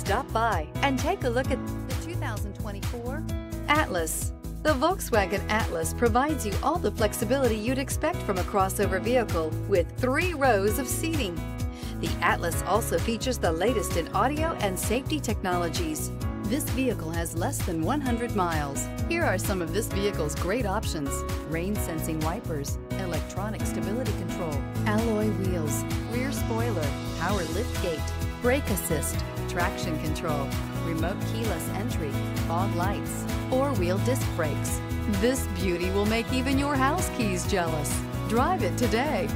Stop by and take a look at the 2024 Atlas. The Volkswagen Atlas provides you all the flexibility you'd expect from a crossover vehicle with 3 rows of seating. The Atlas also features the latest in audio and safety technologies. This vehicle has less than 100 miles. Here are some of this vehicle's great options: rain-sensing wipers, electronic stability control, alloy wheels, rear spoiler, power liftgate, brake assist, traction control, remote keyless entry, fog lights, 4-wheel disc brakes. This beauty will make even your house keys jealous. Drive it today.